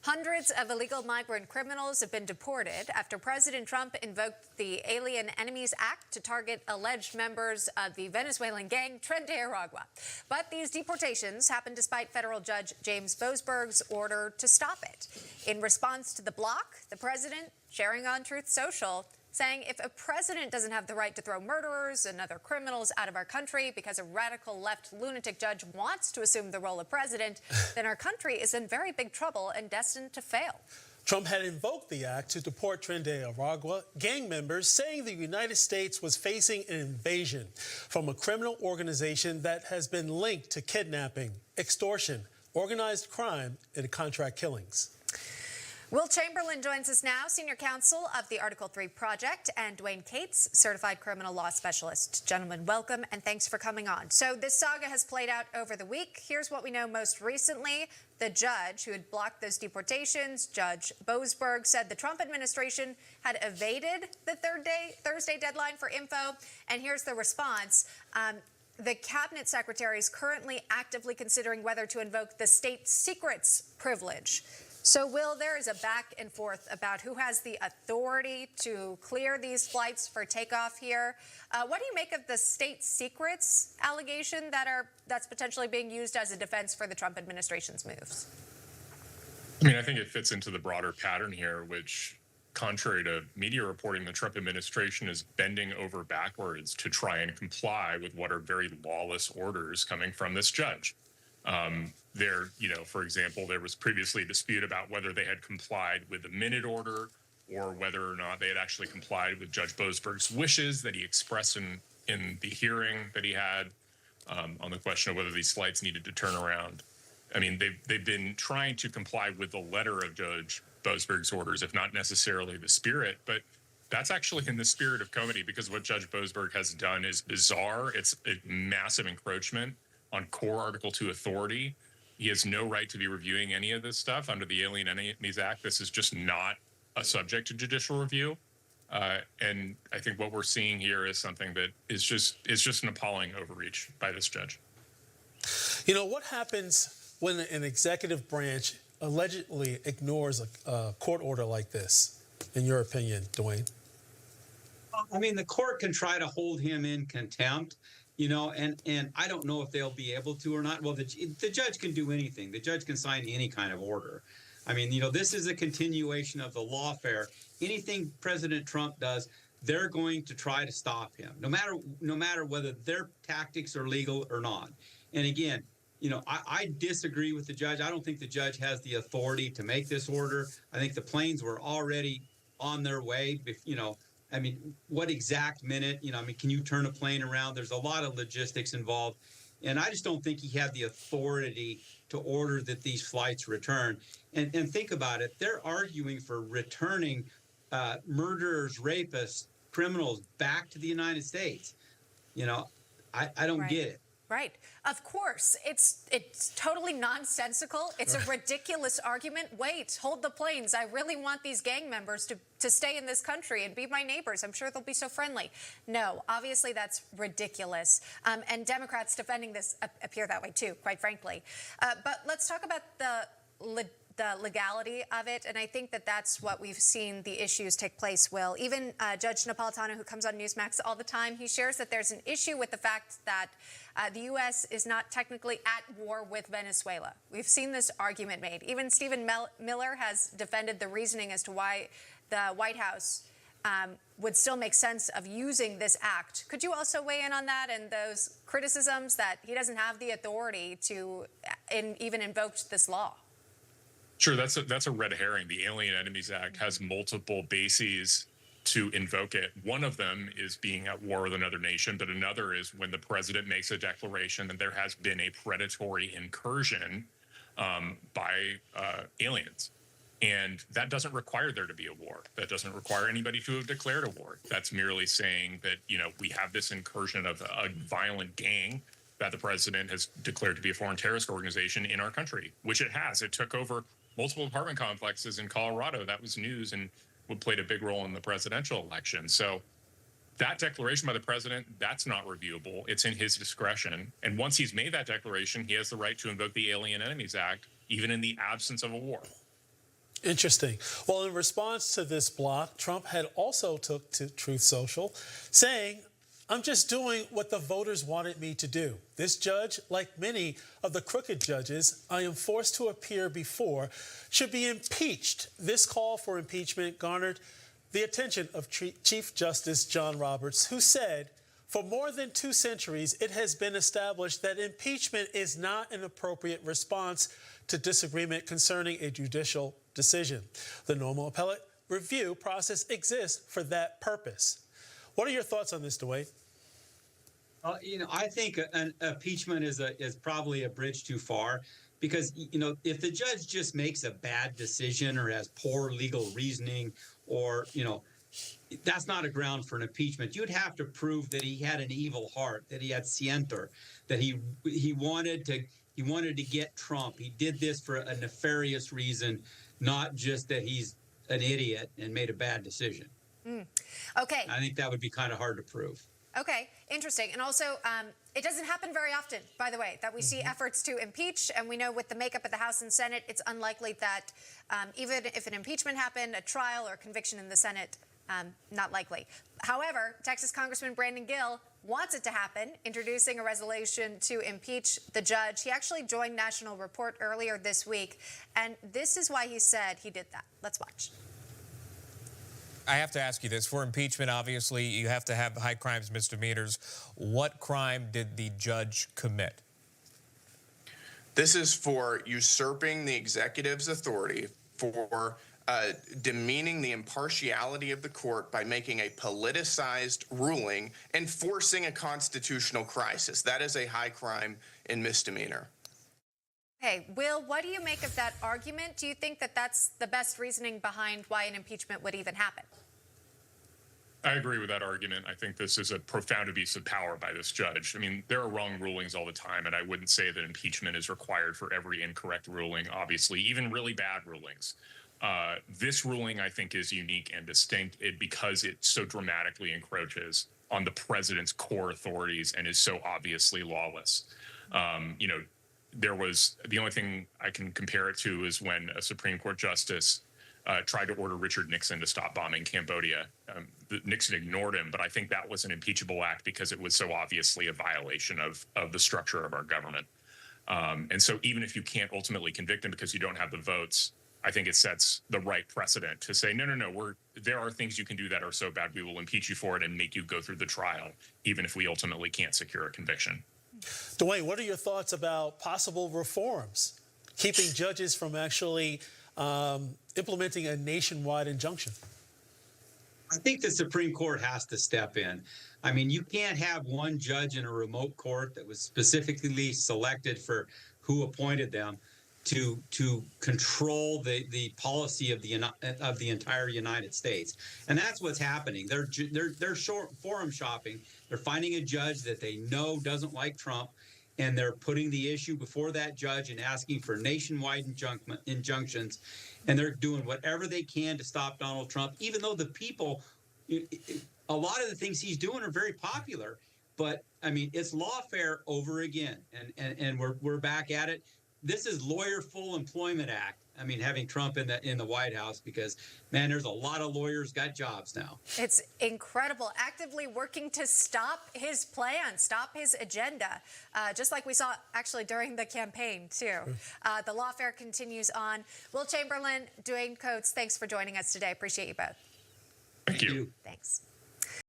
Hundreds of illegal migrant criminals have been deported after President Trump invoked the Alien Enemies Act to target alleged members of the Venezuelan gang Tren de Aragua. But these deportations happen despite federal judge James Boasberg's order to stop it. In response to the block, the president, sharing on Truth Social, saying if a president doesn't have the right to throw murderers and other criminals out of our country because a radical left lunatic judge wants to assume the role of president, then our country is in very big trouble and destined to fail. Trump had invoked the act to deport Tren de Aragua gang members, saying the United States was facing an invasion from a criminal organization that has been linked to kidnapping, extortion, organized crime, and contract killings. Will Chamberlain joins us now, senior counsel of the Article 3 Project, and Dwane Cates, certified criminal law specialist. Gentlemen, welcome and thanks for coming on. So this saga has played out over the week. Here's what we know most recently. The judge who had blocked those deportations, Judge Boasberg, said the Trump administration had evaded the Thursday deadline for info. And here's the response. The cabinet secretary is currently actively considering whether to invoke the state secrets privilege. So, Will, there is a back and forth about who has the authority to clear these flights for takeoff here. What do you make of the state secrets allegation that's potentially being used as a defense for the Trump administration's moves? I mean, I think it fits into the broader pattern here, which, contrary to media reporting, the Trump administration is bending over backwards to try and comply with what are very lawless orders coming from this judge. For example, there was previously a dispute about whether they had complied with the minute order or whether or not they had actually complied with Judge Boasberg's wishes that he expressed in the hearing that he had on the question of whether these flights needed to turn around. I mean, they've been trying to comply with the letter of Judge Boasberg's orders, if not necessarily the spirit, but that's actually in the spirit of comedy, because what Judge Boasberg has done is bizarre. It's a massive encroachment on core Article 2 authority. He has no right to be reviewing any of this stuff under the Alien Enemies Act. This is just not a subject to judicial review. And I think what we're seeing here is something that is just an appalling overreach by this judge. You know, what happens when an executive branch allegedly ignores a court order like this, in your opinion, Dwane? I mean, the court can try to hold him in contempt. And I don't know if they'll be able to or not. Well, the judge can do anything. The judge can sign any kind of order. I mean, this is a continuation of the lawfare. Anything President Trump does, they're going to try to stop him, no matter whether their tactics are legal or not. And again, I disagree with the judge. I don't think the judge has the authority to make this order. I think the planes were already on their way. I mean, what exact minute? Can you turn a plane around? There's a lot of logistics involved. And I just don't think he had the authority to order that these flights return. And think about it. They're arguing for returning murderers, rapists, criminals back to the United States. I don't get it. Right. Of course. It's totally nonsensical. It's a ridiculous argument. Wait, hold the planes. I really want these gang members to stay in this country and be my neighbors. I'm sure they'll be so friendly. No, obviously that's ridiculous. And Democrats defending this appear that way too, quite frankly. But let's talk about the legality of it, and I think that's what we've seen the issues take place, Will. Even Judge Napolitano, who comes on NewsMax all the time, he shares that there's an issue with the fact that the U.S. is not technically at war with Venezuela. We've seen this argument made. Even Stephen Miller has defended the reasoning as to why the White House would still make sense of using this act. Could you also weigh in on that and those criticisms that he doesn't have the authority to even invoke this law? Sure, that's a red herring. The Alien Enemies Act has multiple bases to invoke it. One of them is being at war with another nation, but another is when the president makes a declaration that there has been a predatory incursion by aliens. And that doesn't require there to be a war. That doesn't require anybody to have declared a war. That's merely saying that, we have this incursion of a violent gang that the president has declared to be a foreign terrorist organization in our country, which it has. It took over multiple apartment complexes in Colorado. That was news and played a big role in the presidential election. So that declaration by the president, that's not reviewable. It's in his discretion. And once he's made that declaration, he has the right to invoke the Alien Enemies Act, even in the absence of a war. Interesting. Well, in response to this block, Trump had also took to Truth Social, saying, "I'm just doing what the voters wanted me to do. This judge, like many of the crooked judges I am forced to appear before, should be impeached." This call for impeachment garnered the attention of Chief Justice John Roberts, who said, "For more than 2 centuries, it has been established that impeachment is not an appropriate response to disagreement concerning a judicial decision. The normal appellate review process exists for that purpose." What are your thoughts on this, Dwane? I think an impeachment is probably a bridge too far, because if the judge just makes a bad decision or has poor legal reasoning, or that's not a ground for an impeachment. You'd have to prove that he had an evil heart, that he had scienter, that he wanted to get Trump. He did this for a nefarious reason, not just that he's an idiot and made a bad decision. Okay. I think that would be kind of hard to prove. Okay, interesting. And also, it doesn't happen very often, by the way, that we see efforts to impeach. And we know with the makeup of the House and Senate, it's unlikely that even if an impeachment happened, a trial or conviction in the Senate, not likely. However, Texas Congressman Brandon Gill wants it to happen, introducing a resolution to impeach the judge. He actually joined National Report earlier this week, and this is why he said he did that. Let's watch. I have to ask you this. For impeachment, obviously, you have to have high crimes, misdemeanors. What crime did the judge commit? This is for usurping the executive's authority, for demeaning the impartiality of the court by making a politicized ruling and forcing a constitutional crisis. That is a high crime and misdemeanor. Hey, Will, what do you make of that argument? Do you think that that's the best reasoning behind why an impeachment would even happen? I agree with that argument. I think this is a profound abuse of power by this judge. I mean, there are wrong rulings all the time, and I wouldn't say that impeachment is required for every incorrect ruling, obviously, even really bad rulings. This ruling, I think, is unique and distinct because it so dramatically encroaches on the president's core authorities and is so obviously lawless. There was the only thing I can compare it to is when a Supreme Court justice tried to order Richard Nixon to stop bombing Cambodia. Nixon ignored him, but I think that was an impeachable act because it was so obviously a violation of the structure of our government. And so even if you can't ultimately convict him because you don't have the votes, I think it sets the right precedent to say, no, there are things you can do that are so bad we will impeach you for it and make you go through the trial, even if we ultimately can't secure a conviction. Dwane, what are your thoughts about possible reforms, keeping judges from actually implementing a nationwide injunction? I think the Supreme Court has to step in. I mean, you can't have one judge in a remote court that was specifically selected for who appointed them to control the policy of the entire United States, and that's what's happening. They're forum shopping. They're finding a judge that they know doesn't like Trump, and they're putting the issue before that judge and asking for nationwide injunctions, and they're doing whatever they can to stop Donald Trump, even though the people, a lot of the things he's doing are very popular. But I mean, it's lawfare over again, and we're back at it. This is Lawyer Full Employment Act. I mean, having Trump in the White House, because, man, there's a lot of lawyers got jobs now. It's incredible. Actively working to stop his plan, stop his agenda, just like we saw actually during the campaign, too. The lawfare continues on. Will Chamberlain, Dwane Coates, thanks for joining us today. Appreciate you both. Thank you. Thanks.